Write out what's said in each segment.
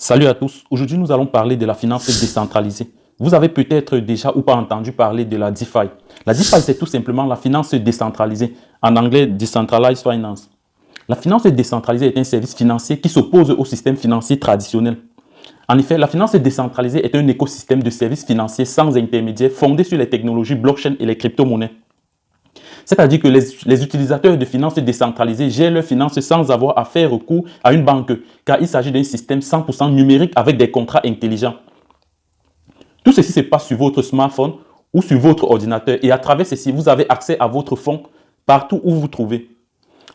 Salut à tous. Aujourd'hui, nous allons parler de la finance décentralisée. Vous avez peut-être déjà ou pas entendu parler de la DeFi. La DeFi, c'est tout simplement la finance décentralisée. En anglais, Decentralized Finance. La finance décentralisée est un service financier qui s'oppose au système financier traditionnel. En effet, la finance décentralisée est un écosystème de services financiers sans intermédiaire fondé sur les technologies blockchain et les crypto-monnaies. C'est-à-dire que les utilisateurs de finances décentralisées gèrent leurs finances sans avoir à faire recours à une banque, car il s'agit d'un système 100% numérique avec des contrats intelligents. Tout ceci se passe sur votre smartphone ou sur votre ordinateur et à travers ceci, vous avez accès à votre fonds partout où vous vous trouvez.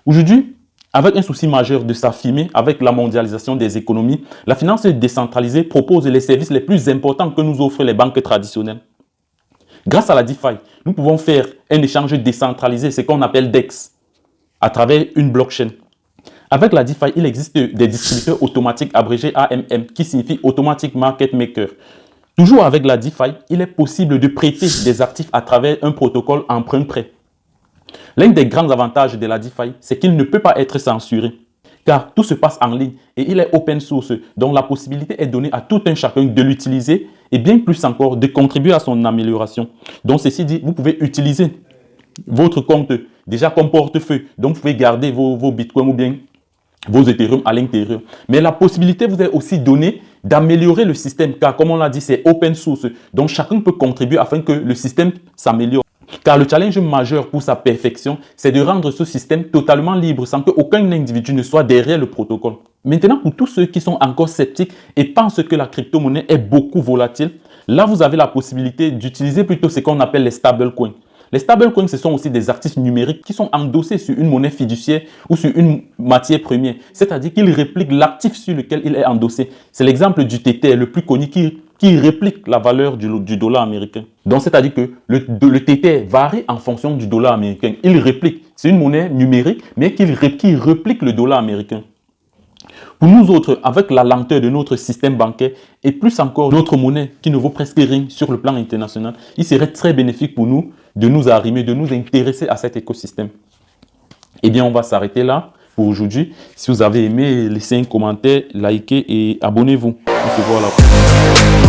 Aujourd'hui, avec un souci majeur de s'affirmer avec la mondialisation des économies, la finance décentralisée propose les services les plus importants que nous offrent les banques traditionnelles. Grâce à la DeFi, nous pouvons faire un échange décentralisé, ce qu'on appelle DEX, à travers une blockchain. Avec la DeFi, il existe des distributeurs automatiques abrégés AMM, qui signifie Automatic Market Maker. Toujours avec la DeFi, il est possible de prêter des actifs à travers un protocole emprunt-prêt. L'un des grands avantages de la DeFi, c'est qu'il ne peut pas être censuré, car tout se passe en ligne et il est open source, donc la possibilité est donnée à tout un chacun de l'utiliser et bien plus encore de contribuer à son amélioration. Donc ceci dit, vous pouvez utiliser votre compte déjà comme portefeuille, donc vous pouvez garder vos bitcoins ou bien vos Ethereum à l'intérieur. Mais la possibilité vous est aussi donnée d'améliorer le système, car comme on l'a dit, c'est open source, donc chacun peut contribuer afin que le système s'améliore. Car le challenge majeur pour sa perfection, c'est de rendre ce système totalement libre sans qu'aucun individu ne soit derrière le protocole. Maintenant, pour tous ceux qui sont encore sceptiques et pensent que la crypto-monnaie est beaucoup volatile, là vous avez la possibilité d'utiliser plutôt ce qu'on appelle les stablecoins. Les stablecoins, ce sont aussi des actifs numériques qui sont endossés sur une monnaie fiduciaire ou sur une matière première. C'est-à-dire qu'ils répliquent l'actif sur lequel il est endossé. C'est l'exemple du Tether, le plus connu, qui réplique la valeur du dollar américain. Donc, c'est-à-dire que le Tether varie en fonction du dollar américain. Il réplique. C'est une monnaie numérique, mais qui réplique le dollar américain. Pour nous autres, avec la lenteur de notre système bancaire et plus encore notre monnaie qui ne vaut presque rien sur le plan international, il serait très bénéfique pour nous de nous arrimer, de nous intéresser à cet écosystème. Eh bien, on va s'arrêter là pour aujourd'hui. Si vous avez aimé, laissez un commentaire, likez et abonnez-vous. On se voit à la prochaine.